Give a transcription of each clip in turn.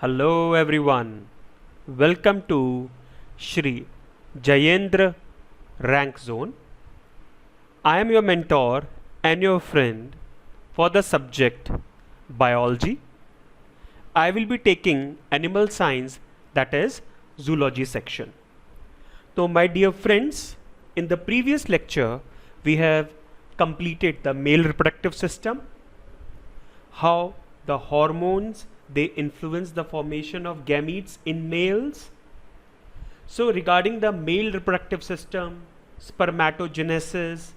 Hello everyone. Welcome to Shri Jayendra Rank Zone. I am your mentor and your friend for the subject biology. I will be taking animal science, that is zoology section. So my dear friends, in the previous lecture we have completed the male reproductive system, how the hormones they influence the formation of gametes in males. So regarding the male reproductive system, spermatogenesis,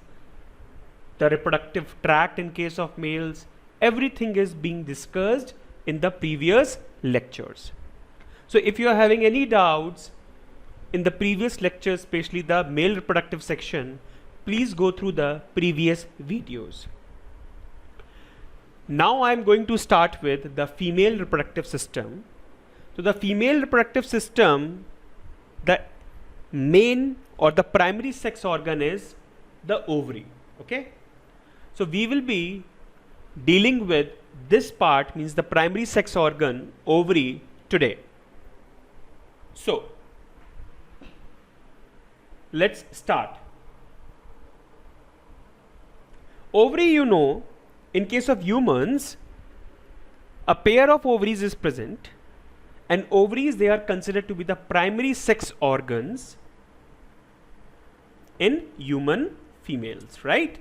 the reproductive tract in case of males, everything is being discussed in the previous lectures. So if you are having any doubts in the previous lecture, especially the male reproductive section, please go through the previous videos. Now I am going to start with the female reproductive system. So the female reproductive system, the main or the primary sex organ is the ovary. Okay, so we will be dealing with this part, means the primary sex organ, ovary, today. So let's start. Ovary, you know, in case of humans, a pair of ovaries is present, and ovaries, they are considered to be the primary sex organs in human females, right?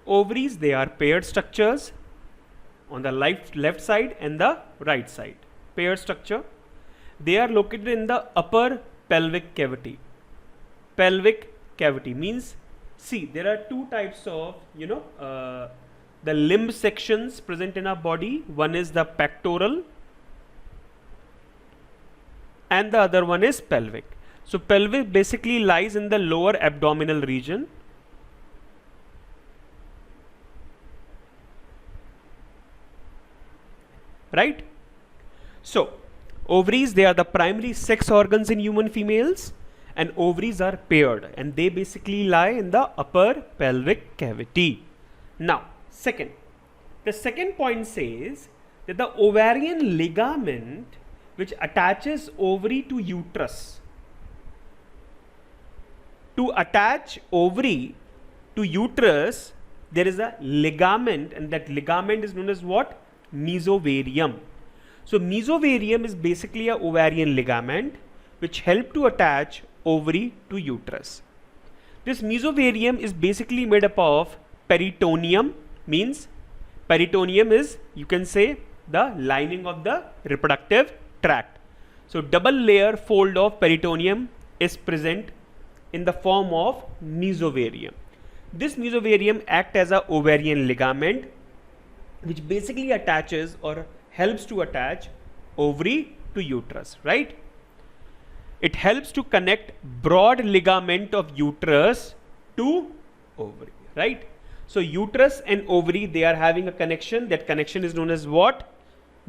Ovaries, they are paired structures on the left side and the right side. Paired structure. They are located in the upper pelvic cavity. Pelvic cavity means, see, there are two types of, the limb sections present in our body. One is the pectoral and the other one is pelvic. So pelvic basically lies in the lower abdominal region. Right? So ovaries, they are the primary sex organs in human females, and ovaries are paired and they basically lie in the upper pelvic cavity. Now, the second point says that the ovarian ligament which attaches ovary to uterus. To attach ovary to uterus, there is a ligament, and that ligament is known as what? Mesovarium. So mesovarium is basically a ovarian ligament which help to attach ovary to uterus. This mesovarium is basically made up of peritoneum, means peritoneum is, you can say, the lining of the reproductive tract. So double layer fold of peritoneum is present in the form of mesovarium. This mesovarium acts as a ovarian ligament which basically attaches or helps to attach ovary to uterus, right? It helps to connect broad ligament of uterus to ovary, right? So uterus and ovary, they are having a connection. That connection is known as what?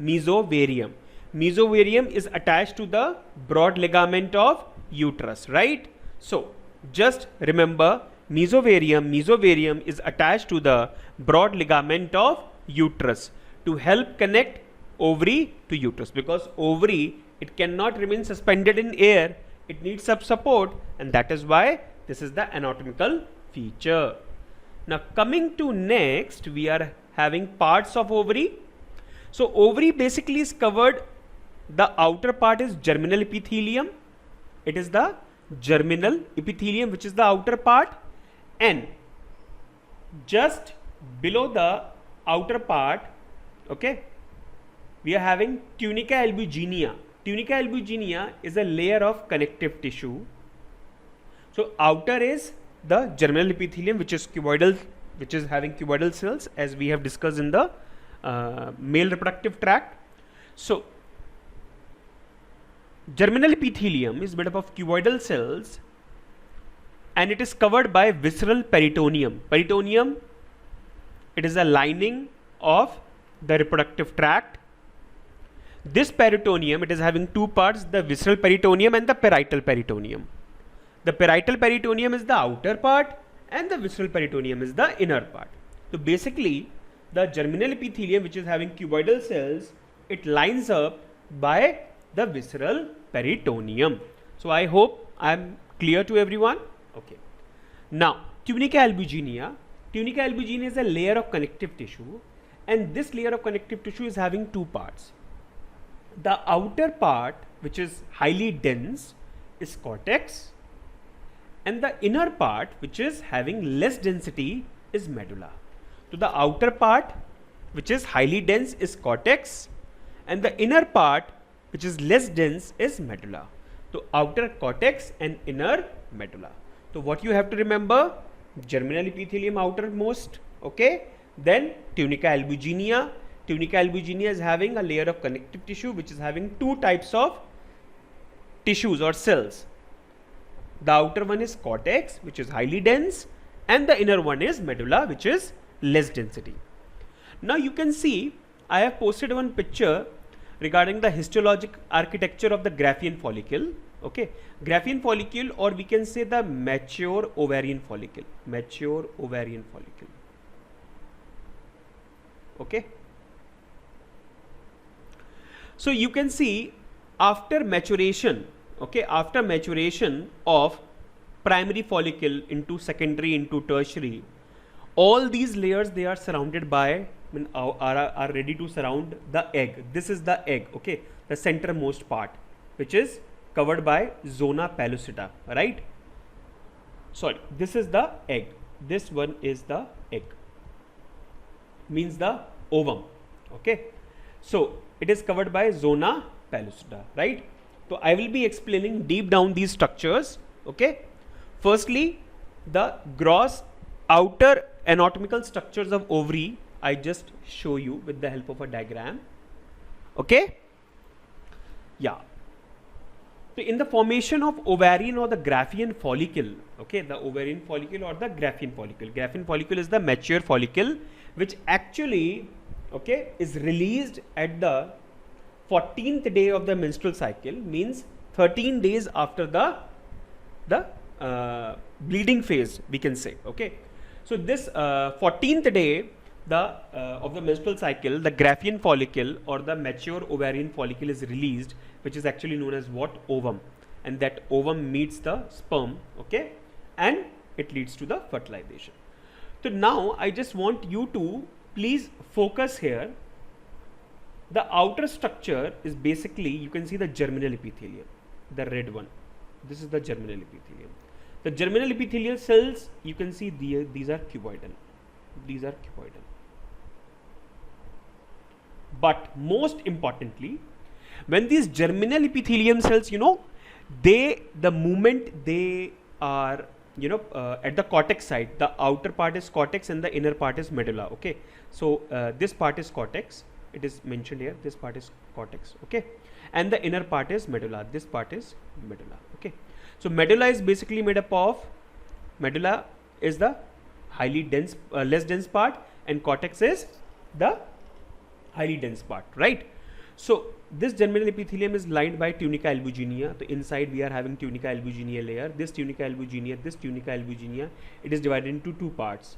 Mesovarium. Mesovarium is attached to the broad ligament of uterus, right? So just remember, mesovarium is attached to the broad ligament of uterus to help connect ovary to uterus, because ovary, it cannot remain suspended in air, it needs some support, and that is why this is the anatomical feature. Now coming to next, we are having parts of ovary. So ovary basically is covered, the outer part is germinal epithelium. It is the germinal epithelium which is the outer part, and just below the outer part, okay, we are having tunica albuginea. Tunica albuginea is a layer of connective tissue. So outer is the germinal epithelium which is cuboidal, which is having cuboidal cells, as we have discussed in the male reproductive tract. So germinal epithelium is made up of cuboidal cells and it is covered by visceral peritoneum. Peritoneum, it is a lining of the reproductive tract. This peritoneum, it is having two parts, the visceral peritoneum and the parietal peritoneum. The parietal peritoneum is the outer part and the visceral peritoneum is the inner part. So basically the germinal epithelium, which is having cuboidal cells, it lines up by the visceral peritoneum. So I hope I am clear to everyone. Okay. Now, tunica albuginea. Tunica albuginea is a layer of connective tissue, and this layer of connective tissue is having two parts. The outer part, which is highly dense, is cortex, and the inner part, which is having less density, is medulla. So the outer part, which is highly dense, is cortex, and the inner part, which is less dense, is medulla. So outer cortex and inner medulla. So what you have to remember, germinal epithelium outermost, okay, then tunica albuginea. Tunica albuginea is having a layer of connective tissue which is having two types of tissues or cells. The outer one is cortex, which is highly dense, and the inner one is medulla, which is less density. Now you can see I have posted one picture regarding the histologic architecture of the Graafian follicle. Okay, Graafian follicle, or we can say the mature ovarian follicle. Mature ovarian follicle. Okay. So you can see after maturation, okay, after maturation of primary follicle into secondary into tertiary, all these layers, they are surrounded by, are ready to surround the egg. This is the egg, okay, the centermost part, which is covered by zona pellucida, right? Sorry, this is the egg. This one is the egg, means the ovum, okay. So it is covered by zona pellucida, right? So I will be explaining deep down these structures, okay. Firstly, the gross outer anatomical structures of ovary, I just show you with the help of a diagram, okay. Yeah. So in the formation of ovarian or the Graafian follicle, okay, the ovarian follicle or the Graafian follicle. Graafian follicle is the mature follicle which actually, okay, is released at the 14th day of the menstrual cycle, means 13 days after the bleeding phase, we can say, okay. So this 14th day of the menstrual cycle, the Graafian follicle or the mature ovarian follicle is released, which is actually known as what? Ovum, and that ovum meets the sperm, okay, and it leads to the fertilization. So now I just want you to please focus here. The outer structure is basically, you can see the germinal epithelium, the red one. This is the germinal epithelium. The germinal epithelial cells, you can see these are cuboidal. These are cuboidal. But most importantly, when these germinal epithelium cells, you know, the moment they are, you know, at the cortex side, the outer part is cortex and the inner part is medulla, okay. So this part is cortex, it is mentioned here, this part is cortex, okay, and the inner part is medulla, this part is medulla, okay. So medulla is basically made up of, medulla is the highly dense, less dense part, and cortex is the highly dense part, right? So this germinal epithelium is lined by tunica albuginea. So inside we are having tunica albuginea layer. This tunica albuginea, it is divided into two parts.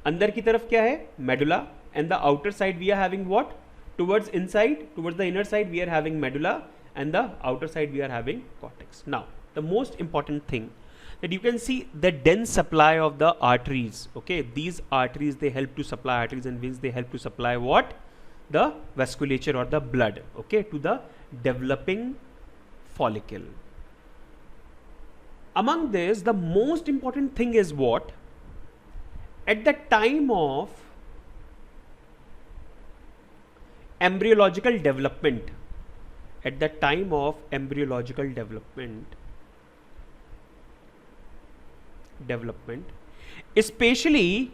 अंदर की तरफ क्या है? Medulla, and the outer side we are having what? Towards the inner side we are having medulla, and the outer side we are having cortex. Now the most important thing, that you can see the dense supply of the arteries, okay. These arteries, they help to supply arteries and veins, they help to supply what? The vasculature or the blood, okay, to the developing follicle. Among this, the most important thing is what? At the time of embryological development, especially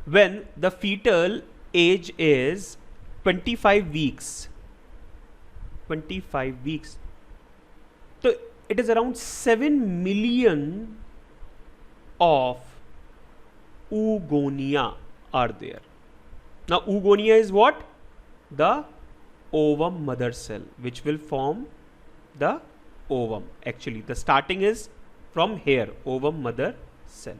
when the fetal age is 25 weeks. So it is around 7 million of oogonia are there. Now oogonia is what? The ovum mother cell, which will form the ovum. Actually the starting is from here, ovum mother cell.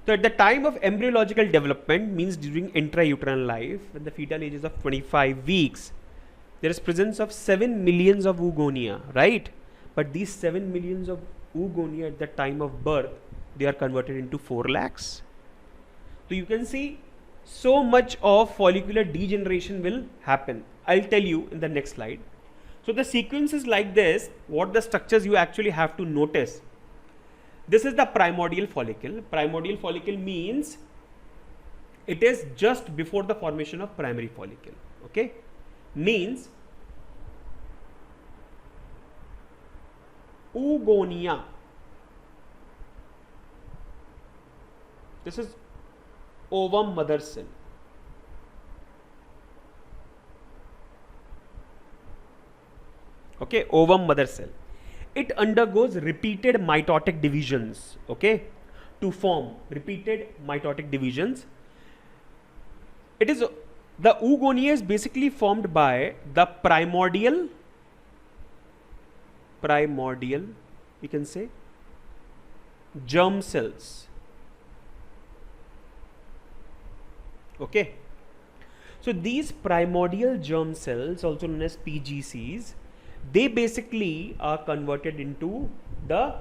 So at the time of embryological development, means during intrauterine life, when the fetal age is of 25 weeks, there is presence of 7 millions of oogonia, right? But these 7 millions of oogonia at the time of birth, they are converted into 4 lakhs. So you can see so much of follicular degeneration will happen. I'll tell you in the next slide. So the sequence is like this. What the structures you actually have to notice. This is the primordial follicle. Primordial follicle means it is just before the formation of primary follicle. Okay, means oogonia. This is ovum mother cell. Okay, ovum mother cell. It undergoes repeated mitotic divisions, okay, to form repeated mitotic divisions. It is the oogonia is basically formed by the primordial, we can say, germ cells. Okay, so these primordial germ cells, also known as PGCs, they basically are converted into the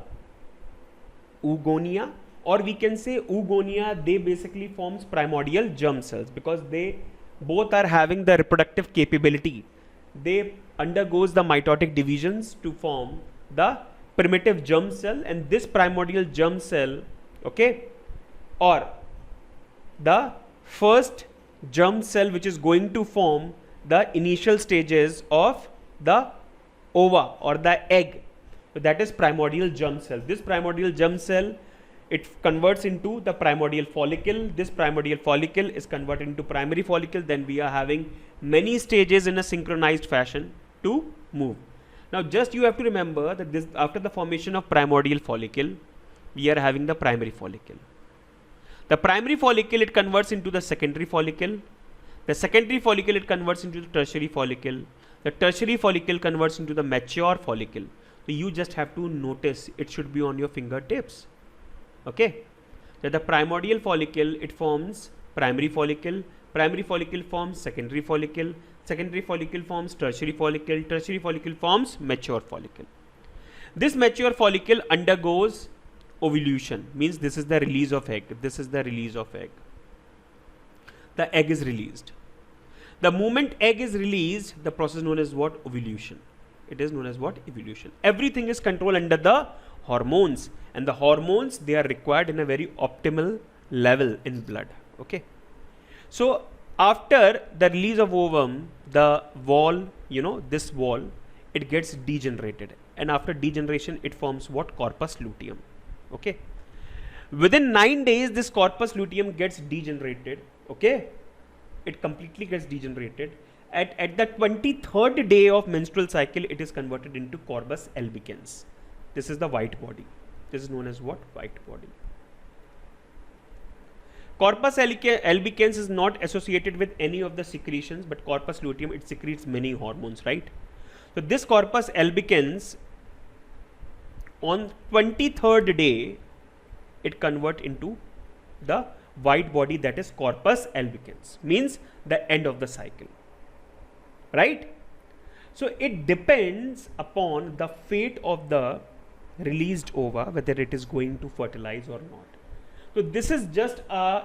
oogonia, or we can say oogonia, they basically forms primordial germ cells because they both are having the reproductive capability. They undergoes the mitotic divisions to form the primitive germ cell, and this primordial germ cell, okay, or the first germ cell which is going to form the initial stages of the ova or the egg, so that is primordial germ cell. This primordial germ cell, it converts into the primordial follicle. This primordial follicle is converted into primary follicle. Then we are having many stages in a synchronized fashion to move. Now just you have to remember that this, after the formation of primordial follicle, we are having the primary follicle. The primary follicle, it converts into the secondary follicle. The secondary follicle, it converts into the tertiary follicle. The tertiary follicle converts into the mature follicle. So you just have to notice, it should be on your fingertips. Okay, so the primordial follicle, it forms primary follicle forms secondary follicle forms tertiary follicle forms mature follicle. This mature follicle undergoes ovulation, means this is the release of egg. The egg is released. The moment egg is released, the process known as what? Ovulation. It is known as what? Evolution. Everything is controlled under the hormones, and the hormones, they are required in a very optimal level in blood. Okay, so after the release of ovum, the wall, this wall, it gets degenerated, and after degeneration it forms what? Corpus luteum. Okay, within 9 days this corpus luteum gets degenerated. Okay, it completely gets degenerated. At the 23rd day of menstrual cycle, it is converted into corpus albicans. This is the white body. This is known as what? White body. Corpus albicans is not associated with any of the secretions, but corpus luteum, it secretes many hormones, right? So this corpus albicans, on 23rd day, it convert into the white body, that is corpus albicans, means the end of the cycle, right? So it depends upon the fate of the released ova whether it is going to fertilize or not. So this is just a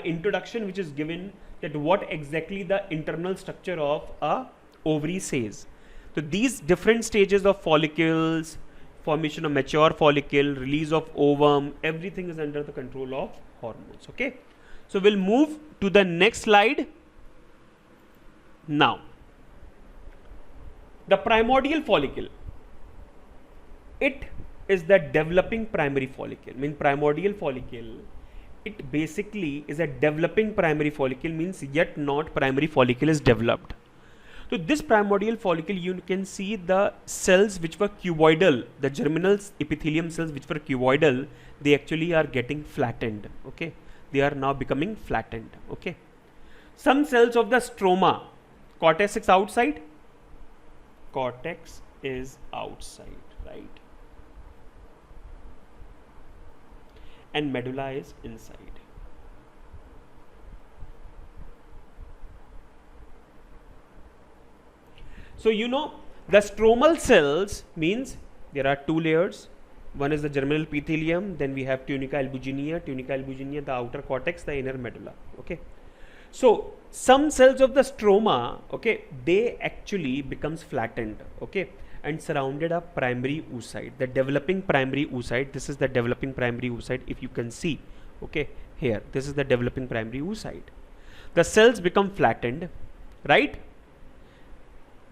introduction which is given, that what exactly the internal structure of a ovary says. So these different stages of follicles, formation of mature follicle, release of ovum, everything is under the control of hormones. Okay, so we'll move to the next slide. Now the primordial follicle, it is the developing primary follicle. Means primordial follicle, it basically is a developing primary follicle, means yet not primary follicle is developed. So this primordial follicle, you can see the cells which were cuboidal, the germinal epithelium cells which were cuboidal, they actually are getting flattened. Okay, they are now becoming flattened. Okay, some cells of the stroma, cortex is outside, right? and medulla is inside. So you know the stromal cells means there are two layers. One is the germinal epithelium, then we have tunica albuginea, the outer cortex, the inner medulla. Okay. So some cells of the stroma, okay, they actually becomes flattened, okay, and surrounded a primary oocyte, the developing primary oocyte. This is the developing primary oocyte, if you can see, okay, here, this is the developing primary oocyte. The cells become flattened, right?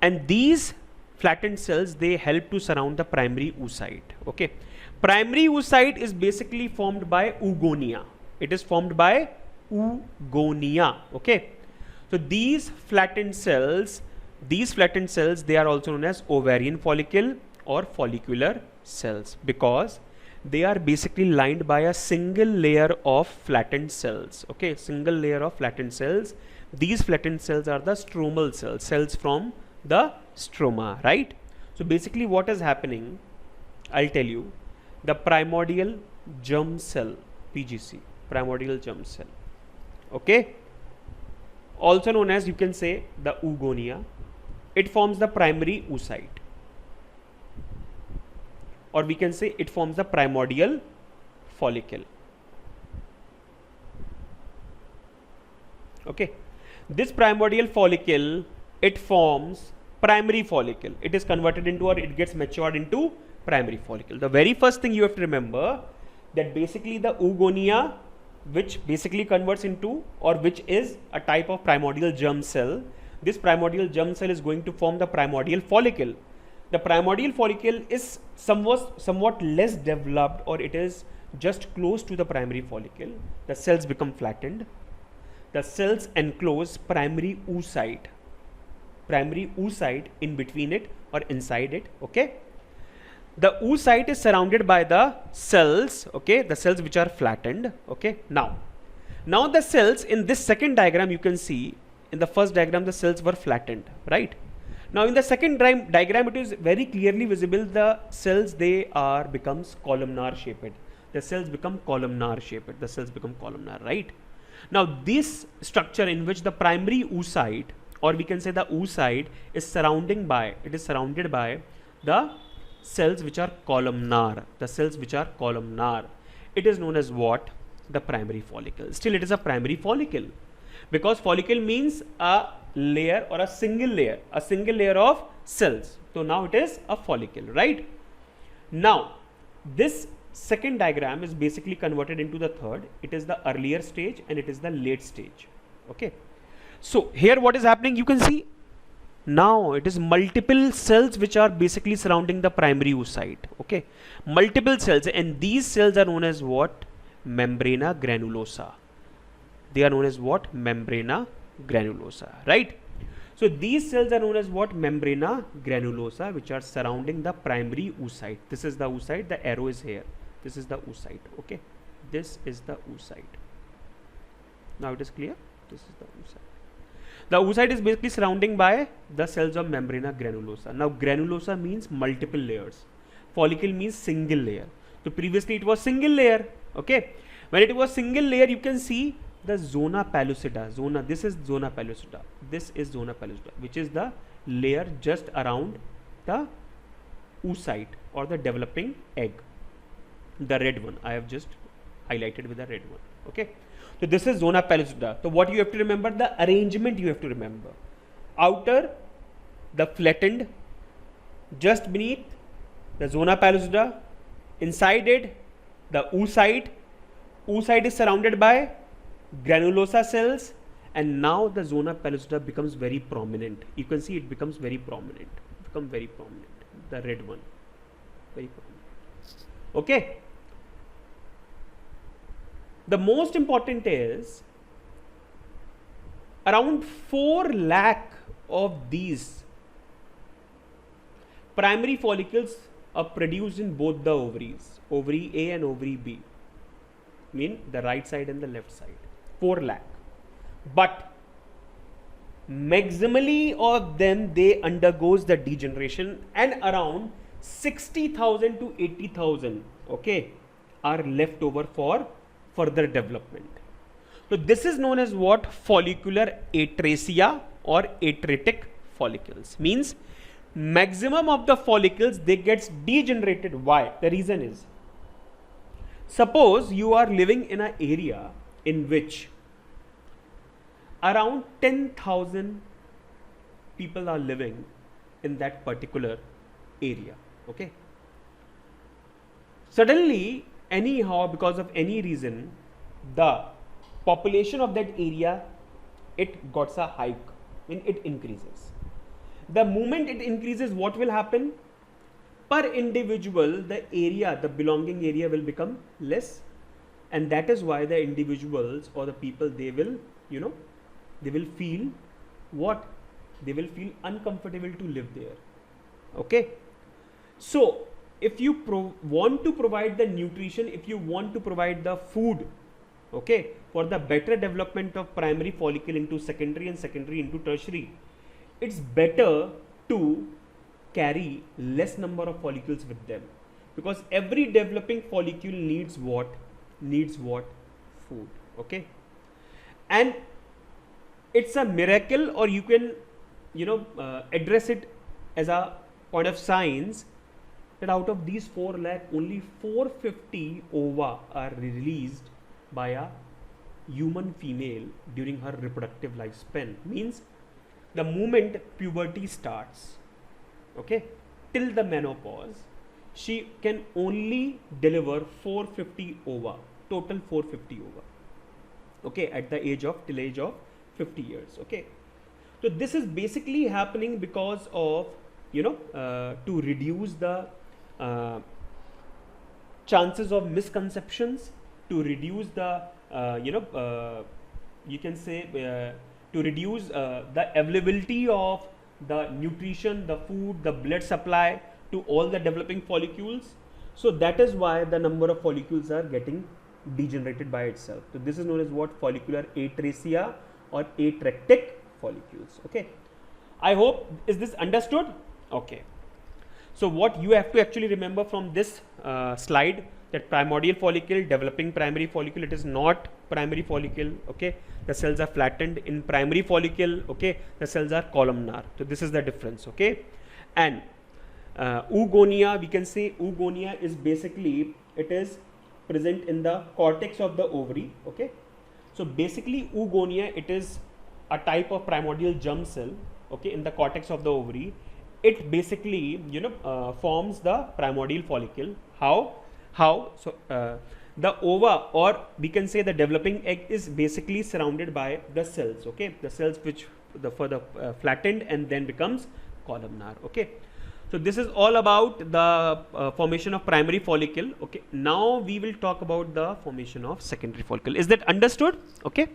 And these flattened cells, they help to surround the primary oocyte, okay. Primary oocyte is basically formed by oogonia. It is formed by oogonia, okay. So these flattened cells, they are also known as ovarian follicle or follicular cells, because they are basically lined by a single layer of flattened cells, okay, single layer of flattened cells. These flattened cells are the stromal cells, cells from the stroma, right? So basically what is happening, I'll tell you, the primordial germ cell, PGC, primordial germ cell, okay, also known as, you can say, the oogonia, it forms the primary oocyte, or we can say it forms the primordial follicle, okay. This primordial follicle, it forms primary follicle. It is converted into, or it gets matured into primary follicle. The very first thing you have to remember, that basically the oogonia, which basically converts into, or which is a type of primordial germ cell, this primordial germ cell is going to form the primordial follicle. The primordial follicle is somewhat less developed, or it is just close to the primary follicle. The cells become flattened. The cells enclose primary oocyte in between it or inside it, okay. The oocyte is surrounded by the cells, okay, the cells which are flattened, okay. Now the cells in this second diagram, you can see, in the first diagram the cells were flattened, right? Now in the second diagram, it is very clearly visible, the cells, they are becomes columnar shaped. The cells become columnar shaped, right? Now this structure in which the primary oocyte, or we can say the oocyte, is surrounded by the cells which are columnar, it is known as what? The primary follicle. Still it is a primary follicle, because follicle means a layer, or a single layer of cells. So now it is a follicle, right? Now this second diagram is basically converted into the third. It is the earlier stage and it is the late stage, okay. So here what is happening, you can see, now it is multiple cells which are basically surrounding the primary oocyte, okay, multiple cells, and these cells are known as what? Membrana granulosa. They are known as what? Membrana granulosa, right? So these cells are known as what? Membrana granulosa, which are surrounding the primary oocyte. This is the oocyte, the arrow is here, this is the oocyte, okay, this is the oocyte. Now it is clear, this is the oocyte. The oocyte is basically surrounding by the cells of membrana granulosa. Now granulosa means multiple layers, follicle means single layer. So previously it was single layer, okay. When it was single layer, you can see the zona pellucida, this is zona pellucida, which is the layer just around the oocyte or the developing egg, the red one, I have just highlighted with the red one, okay. So this is zona pellucida. So what you have to remember, the arrangement you have to remember. Outer, the flattened, just beneath the zona pellucida, inside it, the oocyte. Oocyte is surrounded by granulosa cells, and now the zona pellucida becomes very prominent. You can see it becomes very prominent, the red one, very prominent, okay. The most important is around 4 lakh of these primary follicles are produced in both the ovaries, ovary A and ovary B, mean the right side and the left side, 4 lakh. But maximally of them, they undergoes the degeneration, and around 60,000 to 80,000, okay, are left over for further development. So this is known as what? Follicular atresia or atretic follicles. Means maximum of the follicles, they gets degenerated. Why? The reason is, suppose you are living in an area in which around 10,000 people are living in that particular area. Okay. Suddenly, anyhow, because of any reason, the population of that area, it got a hike, and it increases. The moment it increases, what will happen? Per individual, the area, the belonging area will become less, and that is why the individuals or the people, they will, they will feel what? They will feel uncomfortable to live there. Okay. So if you want to provide the nutrition, if you want to provide the food, okay, for the better development of primary follicle into secondary and secondary into tertiary, it's better to carry less number of follicles with them, because every developing follicle needs what? Food. Okay. And it's a miracle, or you can address it as a point of science, that out of these 4 lakh, only 450 ova are released by a human female during her reproductive lifespan. Means the moment puberty starts, okay, till the menopause, she can only deliver 450 ova, total 450 ova, okay, at the age of, till age of 50 years. Okay. So this is basically happening because of, to reduce the chances of misconceptions, to reduce the, you can say, to reduce the availability of the nutrition, the food, the blood supply to all the developing follicles. So that is why the number of follicles are getting degenerated by itself. So this is known as what? Follicular atresia or atrectic follicles. Okay. I hope, is this understood? Okay. So what you have to actually remember from this slide, that primordial follicle, developing primary follicle, it is not primary follicle. Okay. The cells are flattened. In primary follicle, okay, the cells are columnar. So this is the difference. Okay. And oogonia, we can say oogonia is basically, it is present in the cortex of the ovary. Okay. So basically oogonia, it is a type of primordial germ cell, okay, in the cortex of the ovary. It basically, forms the primordial follicle. How? So the ova, or we can say the developing egg, is basically surrounded by the cells. Okay, the cells which the further flattened and then becomes columnar. Okay. So this is all about the formation of primary follicle. Okay. Now we will talk about the formation of secondary follicle. Is that understood? Okay.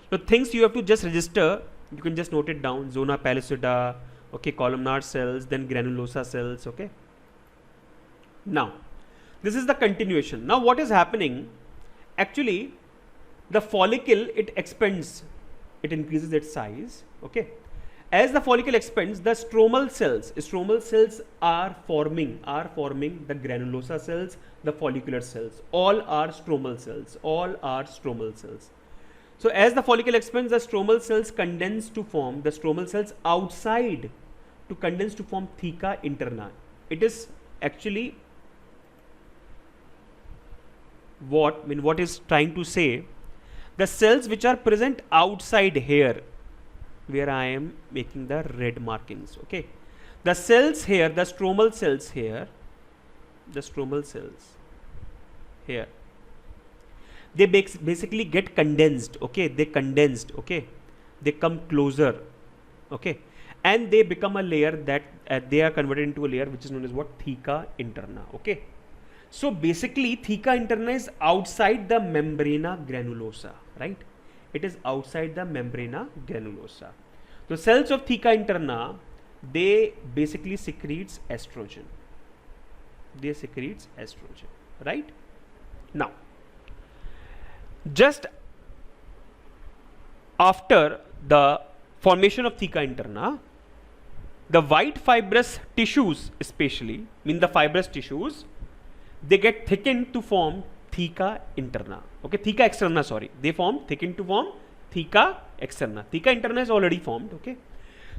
So things you have to just register. You can just note it down. Zona pellucida. Okay. Columnar cells, then granulosa cells. Okay. Now, this is the continuation. Now what is happening? Actually, the follicle, it expands. It increases its size. Okay. As the follicle expands, the stromal cells are forming the granulosa cells, the follicular cells. All are stromal cells. So as the follicle expands, the stromal cells condense to form, the stromal cells outside to condense to form theca interna. It is actually what is trying to say, the cells which are present outside here, where I am making the red markings. Okay. The cells here, the stromal cells here, they basically get condensed. Okay. They condensed. Okay. They come closer. Okay. And they become a layer that they are converted into a layer which is known as what? Theca interna. Okay. So basically theca interna is outside the membrana granulosa, right? It is outside the membrana granulosa. The cells of theca interna, they basically secretes estrogen. Right? Now, just after the formation of theca interna, the white fibrous tissues, especially, the fibrous tissues, they get thickened to form theca interna. Okay, theca externa, sorry, they form, thickened to form theca externa. Theca interna is already formed. Okay,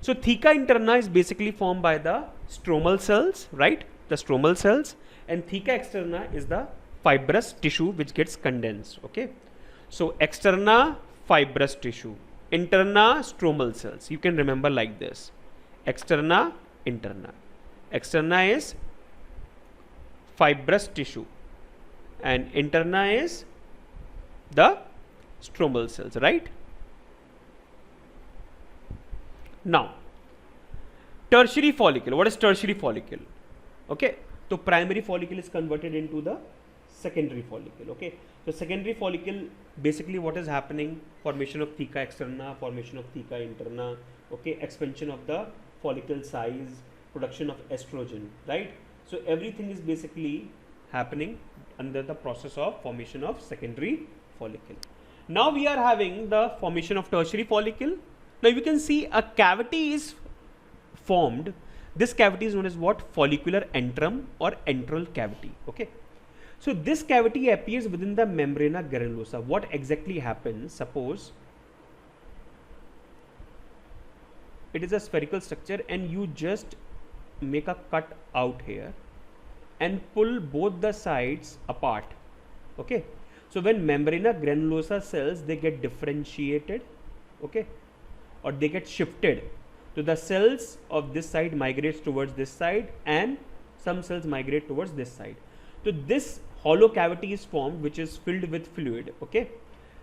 so theca interna is basically formed by the stromal cells, right? The stromal cells, and theca externa is the fibrous tissue which gets condensed. Okay, so externa fibrous tissue, interna stromal cells. You can remember like this: externa, interna. Externa is fibrous tissue and interna is the stromal cells, right? Now, tertiary follicle. What is tertiary follicle? Okay, so primary follicle is converted into the secondary follicle. Okay, so secondary follicle, basically what is happening: formation of theca externa, formation of theca interna. Okay, expansion of the follicle size, production of estrogen, right? So everything is basically happening under the process of formation of secondary follicle. Now we are having the formation of tertiary follicle. Now you can see a cavity is formed. This cavity is known as what? Follicular antrum or antral cavity. Okay, so this cavity appears within the membrana granulosa. What exactly happens? Suppose it is a spherical structure and you just make a cut out here and pull both the sides apart. Okay, so when membrana granulosa cells, they get differentiated, okay, or they get shifted, so the cells of this side migrates towards this side and some cells migrate towards this side. So this hollow cavity is formed which is filled with fluid. Okay,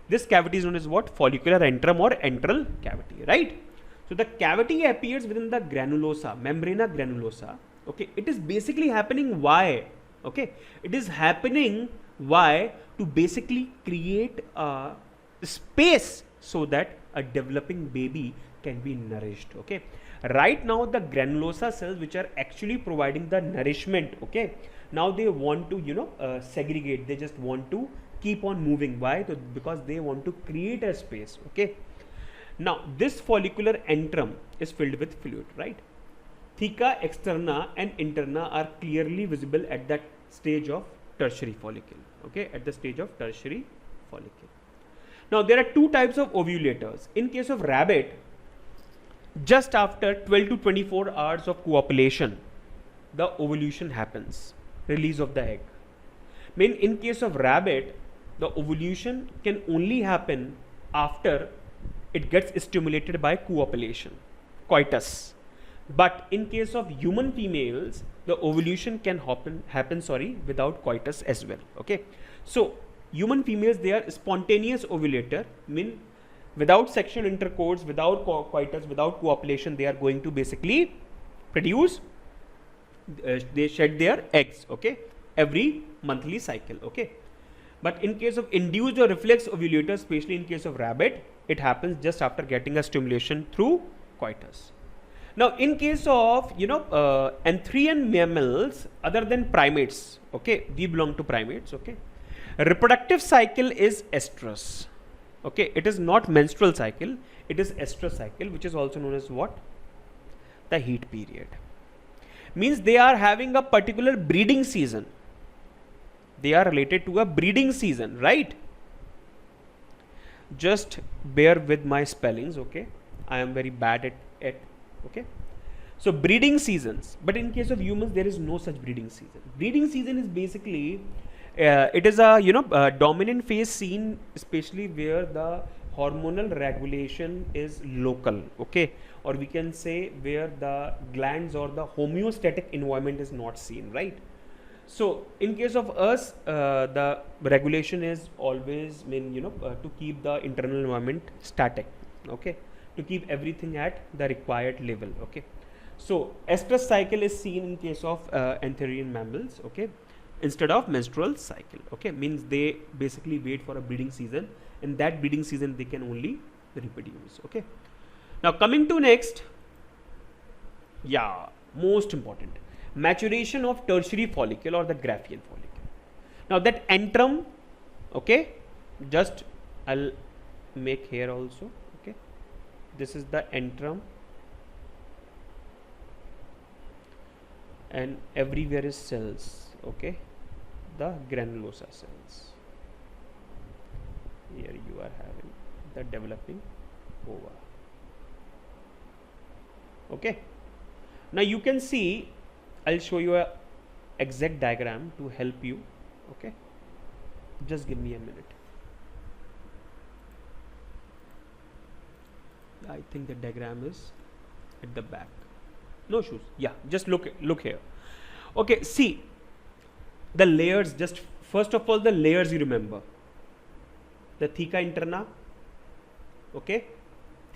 this cavity is known as what? Follicular antrum or antral cavity, right? So the cavity appears within the granulosa, membrana granulosa. Okay, it is basically happening why? Okay, it is happening why? To basically create a space so that a developing baby can be nourished. Okay, right now the granulosa cells which are actually providing the nourishment, okay, now they want to segregate. They just want to keep on moving. Why? Because they want to create a space. Okay, now this follicular antrum is filled with fluid, right? Theca externa and interna are clearly visible at that stage of tertiary follicle. Okay, at the stage of tertiary follicle. Now there are two types of ovulators. In case of rabbit, just after 12 to 24 hours of copulation, the ovulation happens, release of the egg. In case of rabbit, the ovulation can only happen after it gets stimulated by copulation, coitus. But in case of human females, the ovulation can happen without coitus as well. Okay, so human females, they are spontaneous ovulator, without sexual intercourse, without coitus, without copulation, they are going to basically produce, they shed their eggs, okay, every monthly cycle. Okay, but in case of induced or reflex ovulator, especially in case of rabbit, it happens just after getting a stimulation through coitus. Now in case of antherian mammals other than primates, okay, we belong to primates. Okay, reproductive cycle is estrus. Okay, it is not menstrual cycle, it is estrus cycle, which is also known as what? The heat period. Means they are having a particular breeding season. They are related to a breeding season, right? Just bear with my spellings. Okay, I am very bad at it. Okay, so breeding seasons, but in case of humans there is no such breeding season. Breeding season is basically it is a dominant phase seen especially where the hormonal regulation is local, okay, or we can say where the glands or the homeostatic environment is not seen, right? So in case of us, the regulation is always to keep the internal environment static, okay, to keep everything at the required level. Okay, so estrus cycle is seen in case of antherian mammals, okay, instead of menstrual cycle. Okay, means they basically wait for a breeding season, and that breeding season they can only reproduce. Okay, now coming to next, most important, maturation of tertiary follicle or the Graafian follicle. Now that antrum, okay, just I'll make here also. Okay, this is the antrum, and everywhere is cells. Okay, the granulosa cells. here you are having the developing ova. Okay, now you can see, I'll show you a exact diagram to help you. Okay, just give me a minute. I think the diagram is at the back. No shoes. Yeah, just look here. Okay, see the layers. Just first of all, the layers you remember. The theca interna. Okay,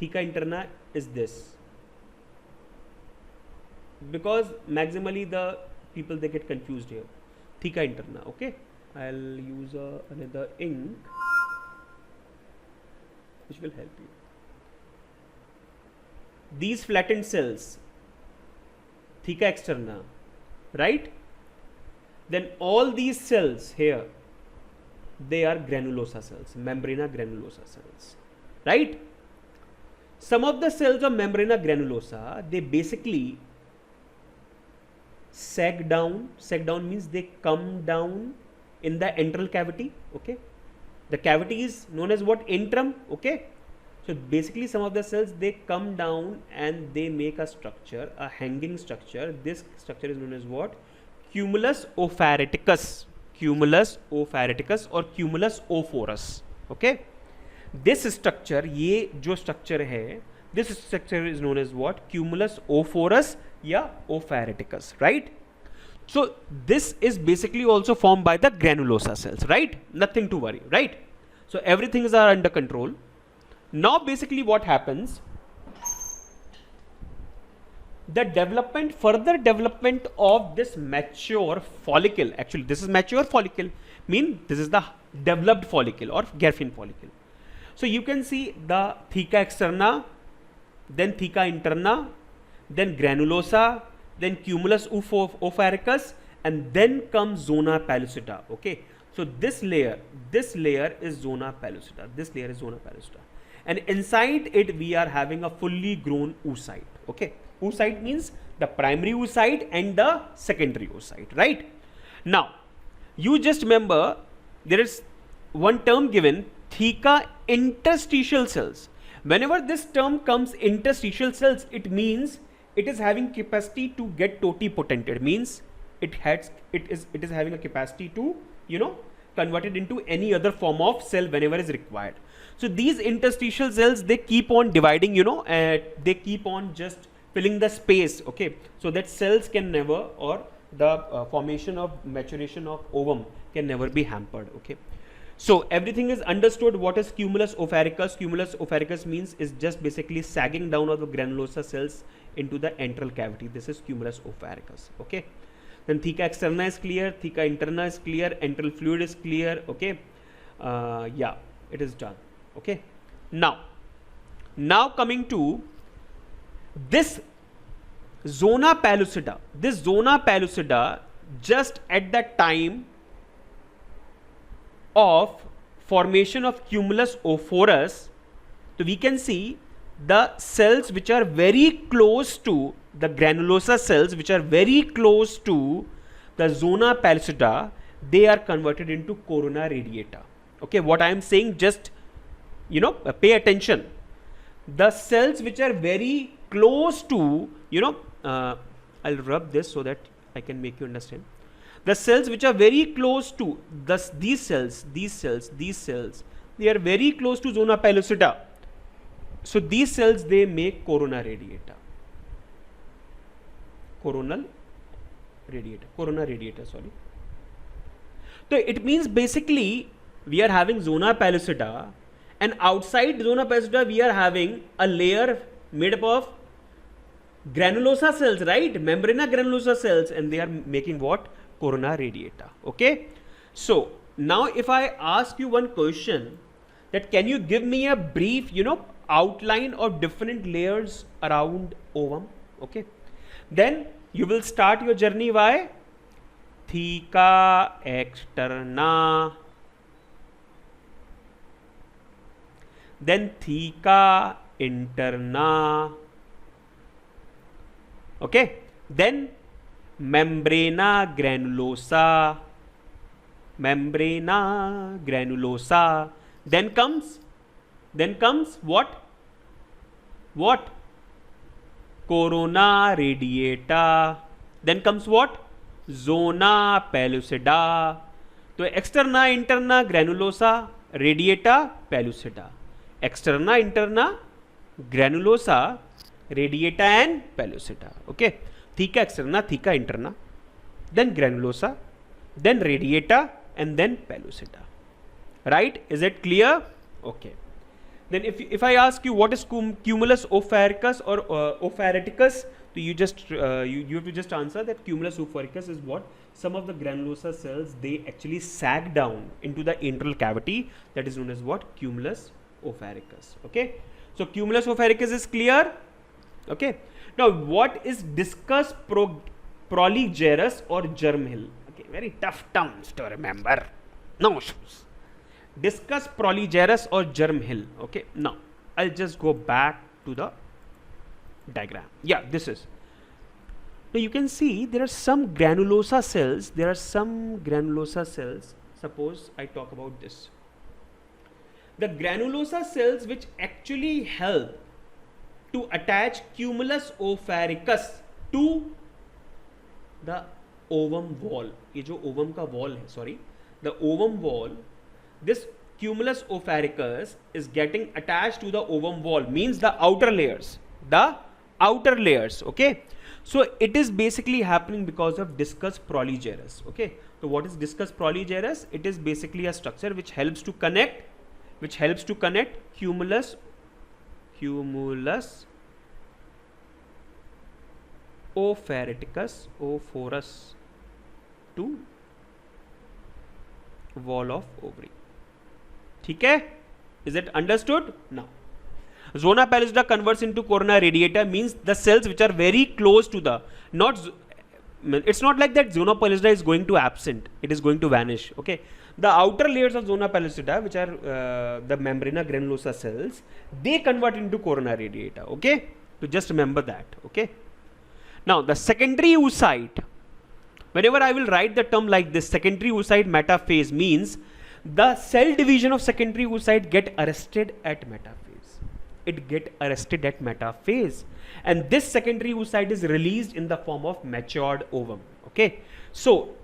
theca interna is this. Because maximally the people, they get confused here. Theca interna. Okay, I'll use another ink which will help you. These flattened cells, theca externa, right? Then all these cells here, they are granulosa cells, membrana granulosa cells, right? Some of the cells of membrana granulosa, they basically sag down. Sag down means they come down in the antral cavity. Okay, the cavity is known as what? Antrum. Okay, so basically some of the cells, they come down and they make a structure, a hanging structure. This structure is known as what? Cumulus ophareticus. Cumulus ophareticus or cumulus ophorus. Okay, this structure, ये जो structure है, this structure is known as what? Cumulus ophorus या ophareticus, right? So this is basically also formed by the granulosa cells, right? Nothing to worry, right? So everything is under control. Now basically what happens, the development, further development of this mature follicle, actually this is mature follicle, mean this is the developed follicle or Garfield follicle. So you can see the theca externa, then theca interna, then granulosa, then cumulus ophareticus, and then comes zona pellucida. Okay, so this layer is zona pellucida. This layer is zona pellucida, and inside it we are having a fully grown oocyte. Okay, oocyte means the primary oocyte and the secondary oocyte, right? Now you just remember there is one term given, theca interstitial cells. Whenever this term comes, interstitial cells, it means it is having capacity to get totipotented, means it is having a capacity to, you know, convert it into any other form of cell whenever is required. So these interstitial cells, they keep on dividing, you know, they keep on just filling the space. Okay, so that cells can never, or the formation of maturation of ovum can never be hampered. Okay, so everything is understood. What is cumulus ophareticus? Cumulus ophareticus means is just basically sagging down of the granulosa cells into the antral cavity. This is cumulus ophareticus. Okay, then theca externa is clear, theca interna is clear, antral fluid is clear. Okay, yeah, it is done. Okay, now coming to this zona pellucida. This zona pellucida, just at the time of formation of cumulus ophorus, so we can see the cells which are very close to the granulosa cells, which are very close to the zona pellucida, they are converted into corona radiata. Okay, what I am saying, just, you know, pay attention. The cells which are very close to, you know, I'll rub this so that I can make you understand. The cells which are very close to these cells, they are very close to zona pellucida. So these cells, they make corona radiata. Corona radiata, sorry. So it means basically we are having zona pellucida, and outside zona pellucida we are having a layer made up of granulosa cells, right? Membrana granulosa cells, and they are making what? Corona radiata. Okay, so now if I ask you one question, that can you give me a brief, you know, outline of different layers around ovum? Okay, then you will start your journey by theca externa, then theca interna. Okay, then membrana granulosa, Then comes what? Corona radiata. Then comes what? Zona pellucida. तो externa, interna, granulosa, radiata, pellucida. Externa, interna, granulosa, radiata and pellucida. Okay. Theca externa, theca interna, then granulosa, then radiata, and then pellucida. Right? Is it clear? Okay. Then if I ask you what is cumulus opharicus or ophareticus, so you have to just answer that cumulus opharicus is what? Some of the granulosa cells, they actually sag down into the antral cavity, that is known as what? Cumulus opharicus. Okay. So cumulus opharicus is clear. Okay. Now what is discus proligerus or germhill? Okay, very tough terms to remember. No issues. Discus proligerus or germhill. Okay, now I'll just go back to the diagram. Yeah, this is. Now you can see there are some granulosa cells. Suppose I talk about this. The granulosa cells which actually help to attach cumulus opharicus to the ovum wall. ये जो ovum का wall है, sorry, the ovum wall. This cumulus opharicus is getting attached to the ovum wall, means the outer layers. Okay. So it is basically happening because of discus proligerus. Okay. So what is discus proligerus? It is basically a structure which helps to connect cumulus ophorus to wall of ovary. ठीक है? Is it understood? Now, zona pellucida converts into corona radiata, means the cells which are very close to the, it's not like that zona pellucida is going to absent, it is going to vanish. Okay, the outer layers of zona pellucida, which are the membrana granulosa cells, they convert into corona radiata. Okay, so just remember that. Okay, now the secondary oocyte, whenever I will write the term like this, secondary oocyte metaphase, means the cell division of secondary oocyte get arrested at metaphase. It get arrested at metaphase, and this secondary oocyte is released in the form of matured ovum. Okay, so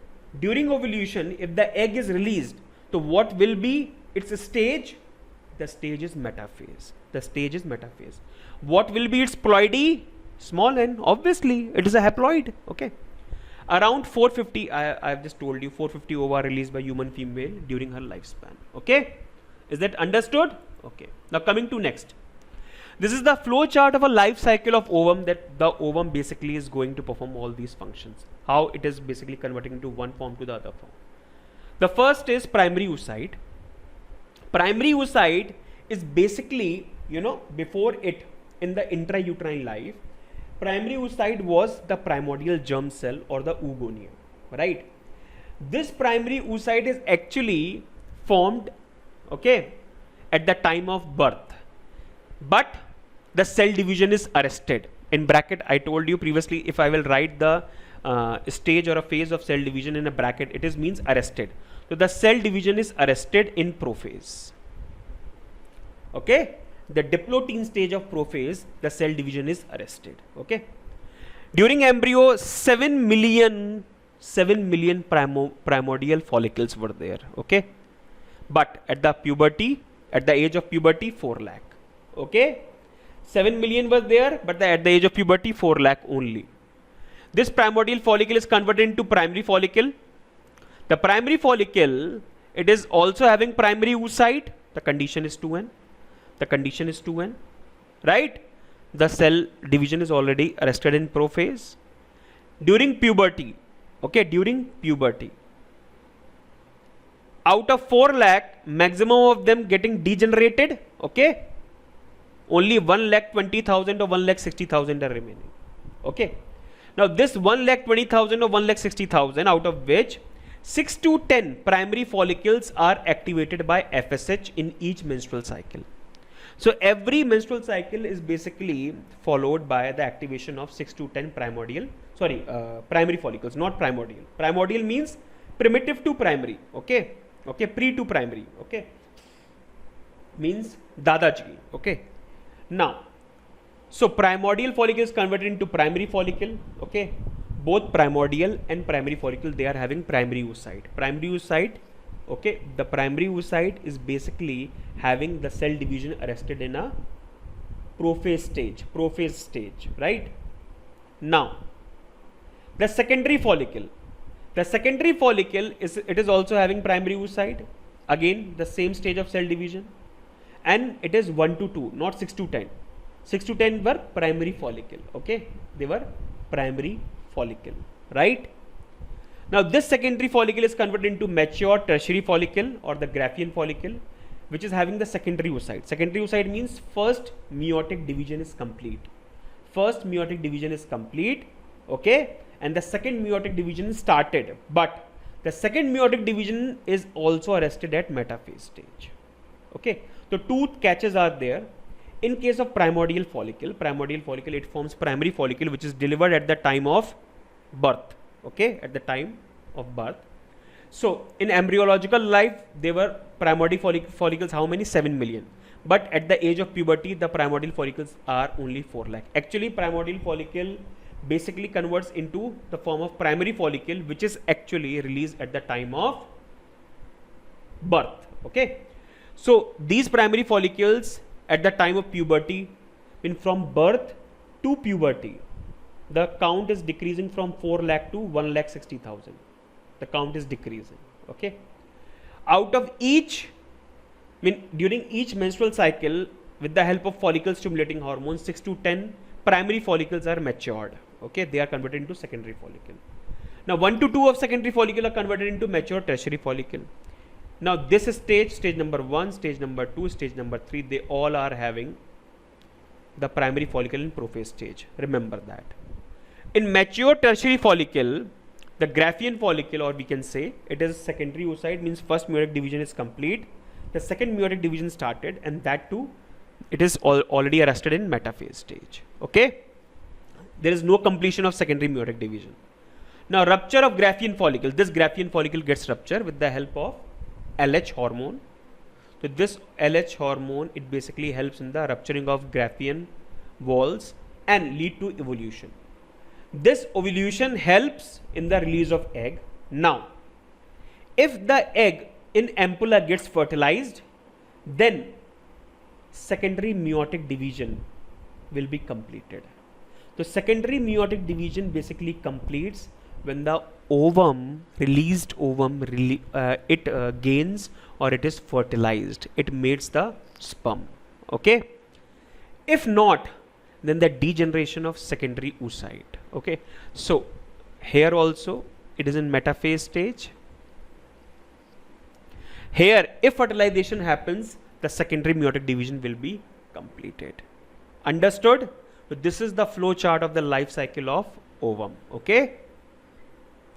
during ovulation, if the egg is released, so what will be its stage? The stage is metaphase. What will be its ploidy? Small n. Obviously, it is a haploid. Okay. Around 450, I have just told you, 450 ova released by human female during her lifespan. Okay, is that understood? Okay, now coming to next. This is the flow chart of a life cycle of ovum, that the ovum basically is going to perform all these functions. How it is basically converting into one form to the other form. The first is primary oocyte. Primary oocyte is basically, before it in the intrauterine life, primary oocyte was the primordial germ cell or the oogonia, right? This primary oocyte is actually formed, okay, at the time of birth, but the cell division is arrested. In bracket, I told you previously, if I will write the stage or a phase of cell division in a bracket, it is means arrested. So the cell division is arrested in prophase. Okay. The diplotin stage of prophase, the cell division is arrested. Okay. During embryo, 7 million primordial follicles were there. Okay. But at the age of puberty, 4 lakh. Okay. 7 million was there, but at the age of puberty, 4 lakh only. This primordial follicle is converted into primary follicle. The primary follicle, it is also having primary oocyte. The condition is 2n. Right? The cell division is already arrested in prophase. During puberty, out of 4 lakh, maximum of them getting degenerated. Okay, only 1,20,000 or 1,60,000 are remaining. Okay, now this 1,20,000 or 1,60,000, out of which 6 to 10 primary follicles are activated by FSH in each menstrual cycle. So every menstrual cycle is basically followed by the activation of 6 to 10 primary follicles, not primordial. Primordial means primitive to primary. Okay, pre to primary. Okay, means Dadaji. Okay. Now, so primordial follicle is converted into primary follicle. Okay. Both primordial and primary follicle, they are having primary oocyte. Primary oocyte, okay, the primary oocyte is basically having the cell division arrested in a prophase stage, right? Now, the secondary follicle is also having primary oocyte, again the same stage of cell division, and it is 1 to 2, not 6 to 10. 6 to 10 were primary follicle, okay, they were primary follicle, right? Now this secondary follicle is converted into mature tertiary follicle or the Graafian follicle, which is having the secondary oocyte. Secondary oocyte means first meiotic division is complete. Okay, and the second meiotic division started, but the second meiotic division is also arrested at metaphase stage. Okay, so two catches are there. In case of primordial follicle, it forms primary follicle which is delivered at the time of birth. Okay, at the time of birth. So in embryological life, they were primordial follicles, how many? 7 million. But at the age of puberty, the primordial follicles are only 4 lakh. Actually, primordial follicle basically converts into the form of primary follicle, which is actually released at the time of birth. Okay, so these primary follicles at the time of puberty, mean from birth to puberty, the count is decreasing from 4 lakh to 1,60,000. The count is decreasing. Okay, out of each, during each menstrual cycle, with the help of follicle stimulating hormones, 6 to 10 primary follicles are matured. Okay, they are converted into secondary follicle. Now 1 to 2 of secondary follicle are converted into mature tertiary follicle. Now this stage number 1, stage number 2, stage number 3, they all are having the primary follicle in prophase stage. Remember that. In mature tertiary follicle, the Graafian follicle, or we can say it is secondary oocyte, means first meiotic division is complete, the second meiotic division started, and that too it is already arrested in metaphase stage. Okay, there is no completion of secondary meiotic division. Now rupture of Graafian follicle, this Graafian follicle gets ruptured with the help of LH hormone. So this LH hormone, it basically helps in the rupturing of Graafian walls and lead to evolution. This ovulation helps in the release of egg. Now, if the egg in ampulla gets fertilized, then secondary meiotic division will be completed. So secondary meiotic division basically completes when the ovum, released ovum, gains or it is fertilized. It mates the sperm. Okay. If not, then the degeneration of secondary oocyte. Okay, so here also it is in metaphase stage. Here, if fertilization happens, the secondary meiotic division will be completed. Understood? So this is the flow chart of the life cycle of ovum. Okay,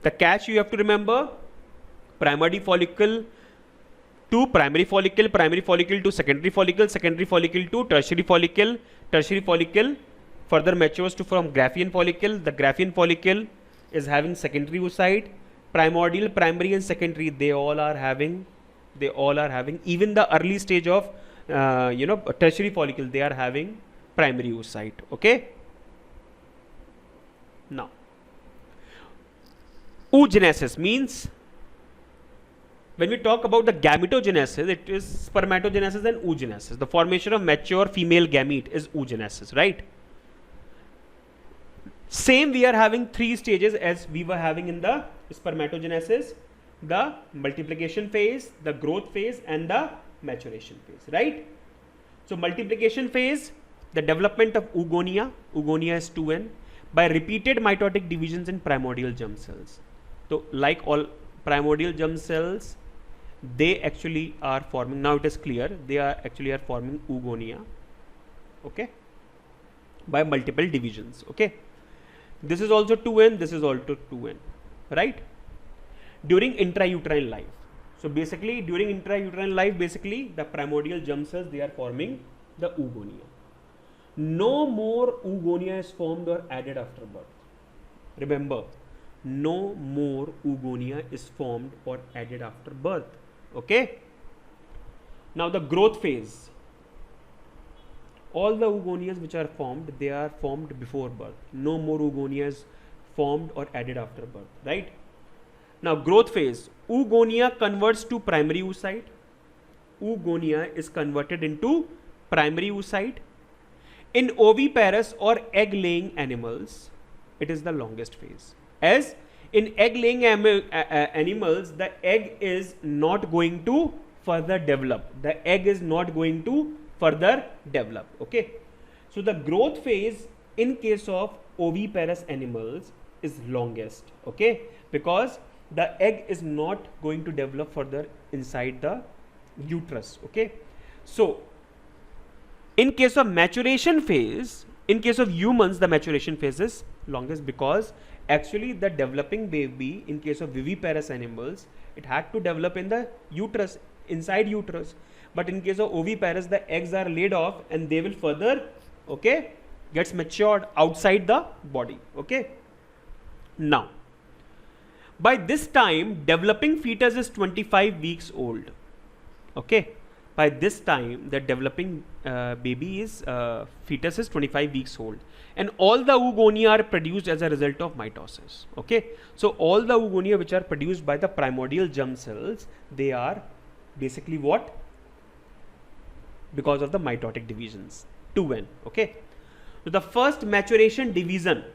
the catch you have to remember: primary follicle to primary follicle, primary follicle to secondary follicle, secondary follicle to tertiary follicle, tertiary follicle further matures to from Graafian follicle. The Graafian follicle is having secondary oocyte. Primordial, primary and secondary, they all are having even the early stage of tertiary follicle, they are having primary oocyte. Okay, now oogenesis means, when we talk about the gametogenesis, it is spermatogenesis and oogenesis. The formation of mature female gamete is oogenesis, right? Same, we are having 3 stages as we were having in the spermatogenesis: the multiplication phase, the growth phase, and the maturation phase, right? So multiplication phase, the development of oogonia, oogonia is 2n, by repeated mitotic divisions in primordial germ cells. So like all primordial germ cells, they actually are forming, now it is clear, they are actually forming oogonia, okay, by multiple divisions. Okay, this is also 2n, this is also 2n, right? During intrauterine life, so basically during intrauterine life, basically the primordial germ cells, they are forming the oogonia. No more oogonia is formed or added after birth. Remember, no more oogonia is formed or added after birth. Okay, Now the growth phase, all the oogonias which are formed, they are formed before birth. No more oogonias formed or added after birth, right? Now growth phase, oogonia converts to primary oocyte. Oogonia is converted into primary oocyte. In oviparous or egg laying animals, it is the longest phase. As in egg laying animals, the egg is not going to further develop. The egg is not going to further develop. Okay. So the growth phase in case of oviparous animals is longest. Okay. Because the egg is not going to develop further inside the uterus. Okay. So in case of maturation phase, in case of humans, the maturation phase is longest, because actually the developing baby in case of viviparous animals, it had to develop in the uterus, inside uterus. But in case of oviparous, the eggs are laid off and they will further, okay, gets matured outside the body. Okay. Now, by this time, developing fetus is 25 weeks old. Okay. By this time, the developing baby is fetus is 25 weeks old, and all the oogonia are produced as a result of mitosis. Okay. So all the oogonia which are produced by the primordial germ cells, they are basically what? Because of the mitotic divisions, 2n. Okay. So the first maturation division,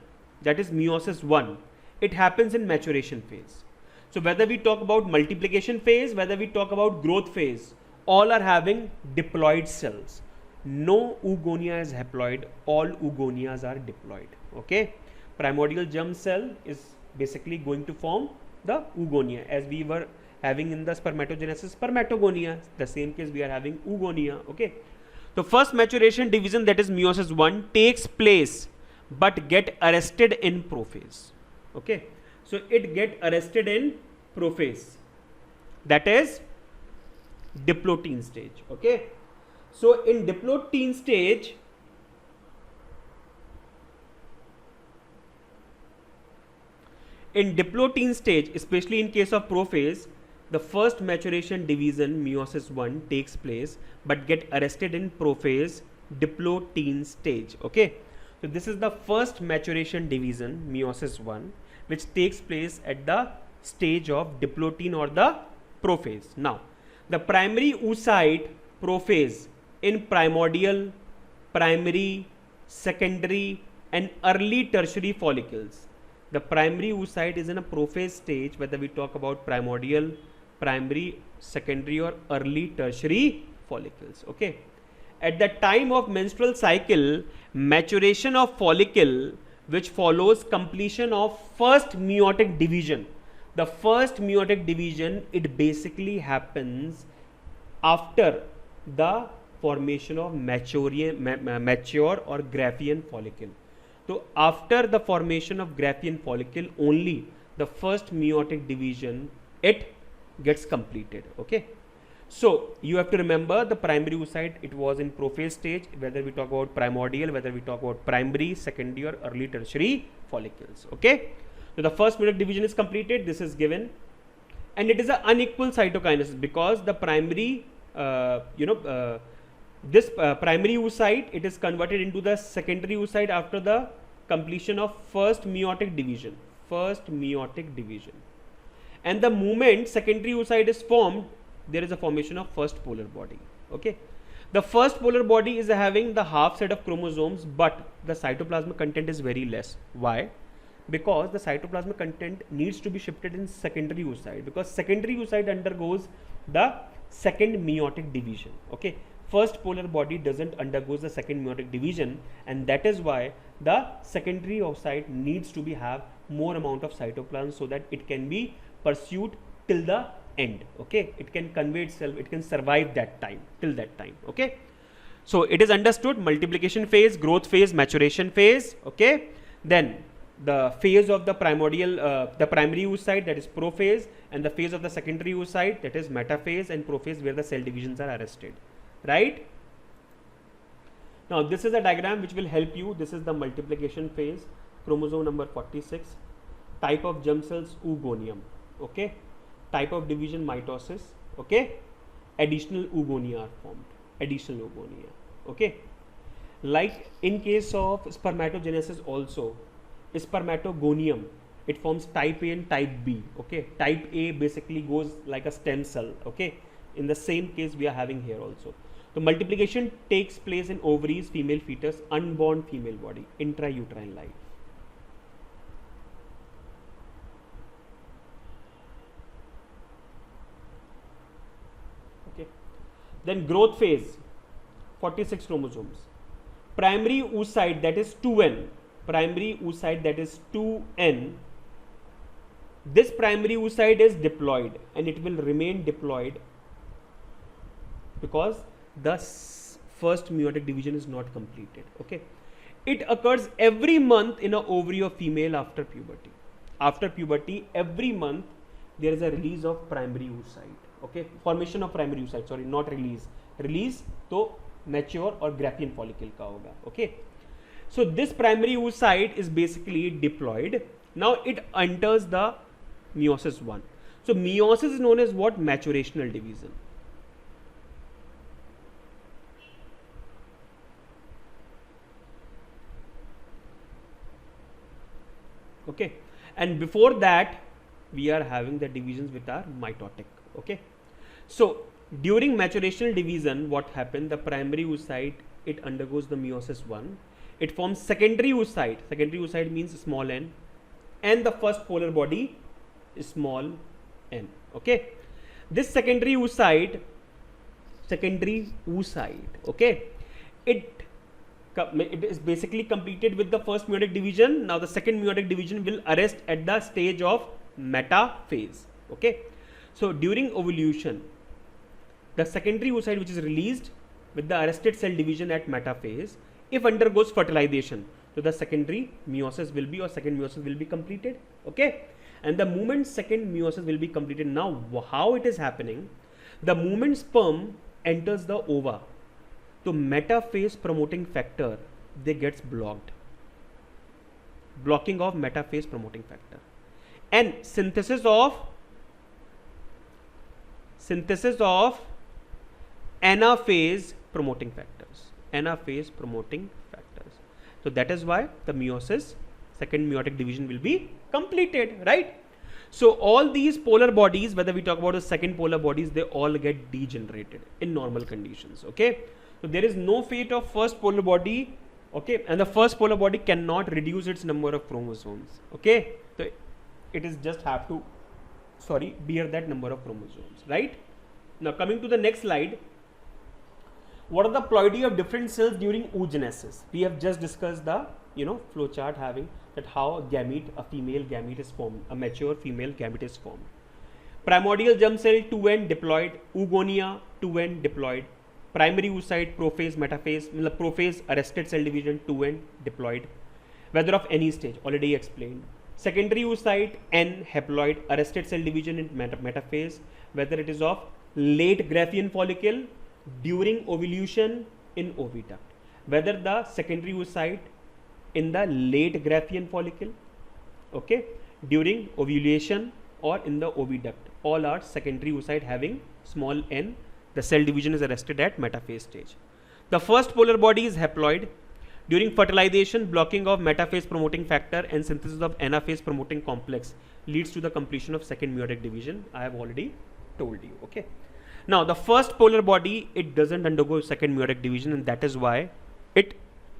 that is meiosis 1, it happens in maturation phase. So whether we talk about multiplication phase, whether we talk about growth phase, all are having diploid cells. No oogonia is haploid, all oogonias are diploid. Okay. Primordial germ cell is basically going to form the oogonia, as we were having in the spermatogenesis spermatogonia. The same case we are having oogonia. Okay. The first maturation division, that is meiosis 1, takes place but get arrested in prophase. Okay. So it get arrested in prophase, that is diplotein stage. Okay. So in diplotein stage, especially in case of prophase, the first maturation division, meiosis 1, takes place but get arrested in prophase, diplotein stage. Okay. So this is the first maturation division, meiosis 1, which takes place at the stage of diplotein or the prophase. Now, the primary oocyte prophase in primordial, primary, secondary and early tertiary follicles. The primary oocyte is in a prophase stage, whether we talk about primordial, primary, secondary or early tertiary follicles. Okay. At the time of menstrual cycle, maturation of follicle, which follows completion of first meiotic division. The first meiotic division, it basically happens after the formation of mature or Graafian follicle. So after the formation of Graafian follicle, only the first meiotic division, it gets completed. Okay. So you have to remember the primary oocyte, it was in prophase stage, whether we talk about primordial, whether we talk about primary, secondary or early tertiary follicles. Okay. So the first meiotic division is completed, this is given, and it is an unequal cytokinesis, because the primary this primary oocyte, it is converted into the secondary oocyte after the completion of first meiotic division. And the moment secondary oocyte is formed, there is a formation of first polar body. Okay. The first polar body is having the half set of chromosomes, but the cytoplasmic content is very less. Why? Because the cytoplasmic content needs to be shifted in secondary oocyte, because secondary oocyte undergoes the second meiotic division. Okay. First polar body doesn't undergoes the second meiotic division, and that is why the secondary oocyte needs to be have more amount of cytoplasm, so that it can be pursued till the end. Okay. It can convey itself, it can survive that time, till that time. Okay. So it is understood multiplication phase, growth phase, maturation phase. Okay. Then the phase of the primordial, the primary oocyte, that is prophase, and the phase of the secondary oocyte, that is metaphase and prophase, where the cell divisions are arrested. Right. Now this is a diagram which will help you. This is the multiplication phase, chromosome number 46, type of germ cells oogonium. Okay. Type of division mitosis. Okay. additional oogonia are formed. Additional oogonia. Okay. Like in case of spermatogenesis also, spermatogonium, it forms type A and type B. Okay. Type A basically goes like a stem cell. Okay. In the same case we are having here also. The multiplication takes place in ovaries, female fetus, unborn female body, intrauterine life. Okay. Then growth phase, 46 chromosomes. Primary oocyte, that is 2n. Primary oocyte, that is 2n. This primary oocyte is diploid and it will remain diploid because the first meiotic division is not completed. Okay. It occurs every month in an ovary of female after puberty. After puberty, every month there is a release of primary oocyte. Okay. Formation of primary oocyte, sorry, not release. Release to mature or Graafian follicle का होगा. Okay. So this primary oocyte is basically diploid. Now it enters the meiosis 1. So meiosis is known as what? Maturational division. Okay. And before that we are having the divisions which are mitotic. Okay. So during maturational division, what happened? The primary oocyte, it undergoes the meiosis 1. It forms secondary oocyte. Secondary oocyte means small n, and the first polar body is small n. Okay. This secondary oocyte, okay, it is basically completed with the first meiotic division. Now the second meiotic division will arrest at the stage of metaphase. Okay. So during ovulation, the secondary oocyte which is released with the arrested cell division at metaphase, if undergoes fertilization, so the secondary meiosis will be, or second meiosis will be completed. Okay. And the moment second meiosis will be completed, now how it is happening? The moment sperm enters the ova, so metaphase promoting factor, they gets blocked. Blocking of metaphase promoting factor. And synthesis of anaphase promoting factors. Anaphase promoting factors. So that is why the meiosis, second meiotic division will be completed, right? So all these polar bodies, whether we talk about the second polar bodies, they all get degenerated in normal conditions. Okay. So there is no fate of first polar body. Okay. And the first polar body cannot reduce its number of chromosomes. Okay. So it is just have to, bear that number of chromosomes, right? Now coming to the next slide. What are the ploidy of different cells during oogenesis? We have just discussed the flow chart having that how gamete, a female gamete is formed, a mature female gamete is formed. Primordial germ cell 2n diploid, oogonia 2n diploid, primary oocyte prophase metaphase, prophase arrested cell division 2n diploid, whether of any stage already explained. Secondary oocyte n haploid, arrested cell division in metaphase, whether it is of late Graafian follicle, during ovulation in oviduct, whether the secondary oocyte in the late Graafian follicle, okay, during ovulation or in the oviduct, all are secondary oocyte having small n. The cell division is arrested at metaphase stage. The first polar body is haploid. During fertilization, blocking of metaphase promoting factor and synthesis of anaphase promoting complex leads to the completion of second meiotic division. I have already told you. Okay. Now the first polar body, it doesn't undergo second meiotic division, and that is why it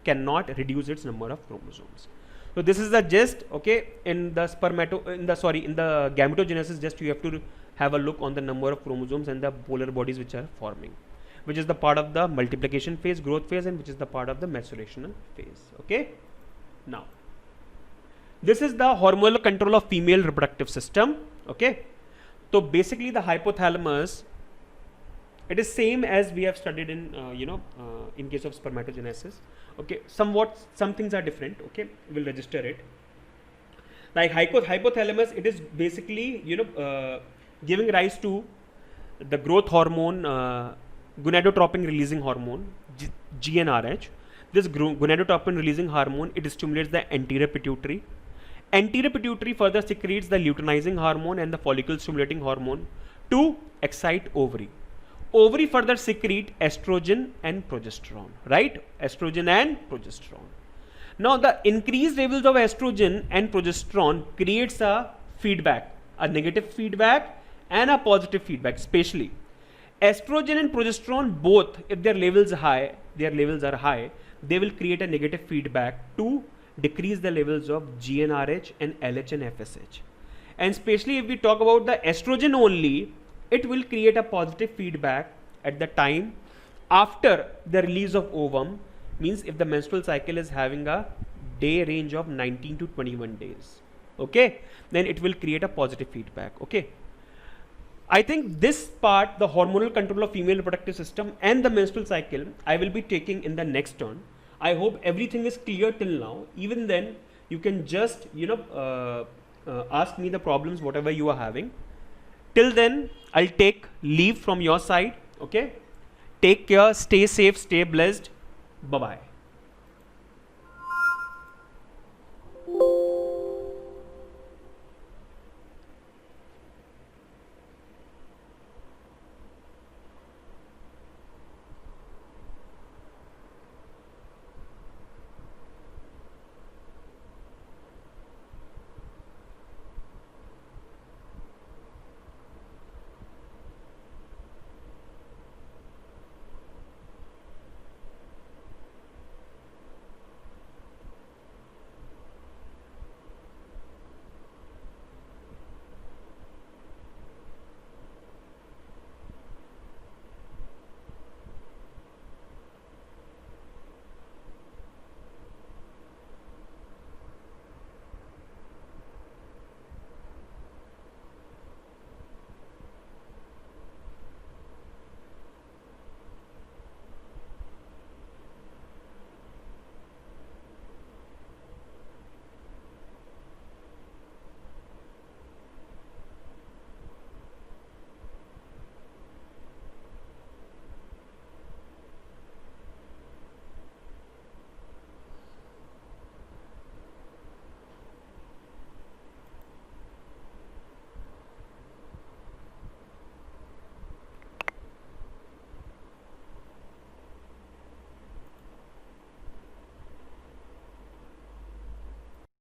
cannot reduce its number of chromosomes. So this is the gist. Okay. In the gametogenesis, just you have to have a look on the number of chromosomes and the polar bodies which are forming, which is the part of the multiplication phase, growth phase, and which is the part of the maturational phase. Okay. Now this is the hormonal control of female reproductive system. Okay. So basically the hypothalamus, it is same as we have studied in in case of spermatogenesis. Okay, some things are different. Okay, we'll register it. Like hypothalamus, it is basically giving rise to the growth hormone, gonadotropin releasing hormone, GnRH. This gonadotropin releasing hormone, it stimulates the anterior pituitary. Anterior pituitary further secretes the luteinizing hormone and the follicle stimulating hormone to excite ovary. ovary further secrete estrogen and progesterone, right? Estrogen and progesterone. Now the increased levels of estrogen and progesterone creates a feedback, a negative feedback and a positive feedback. Especially estrogen and progesterone both, if their levels are high, they will create a negative feedback to decrease the levels of GnRH and LH and FSH. And especially if we talk about the estrogen only, it will create a positive feedback at the time after the release of ovum, means if the menstrual cycle is having a day range of 19 to 21 days, okay, then it will create a positive feedback. Okay, I think this part, the hormonal control of female reproductive system and the menstrual cycle, I will be taking in the next turn. I hope everything is clear till now. Even then, you can just ask me the problems whatever you are having. Till then, I'll take leave from your side. Okay, take care, stay safe, stay blessed. Bye bye.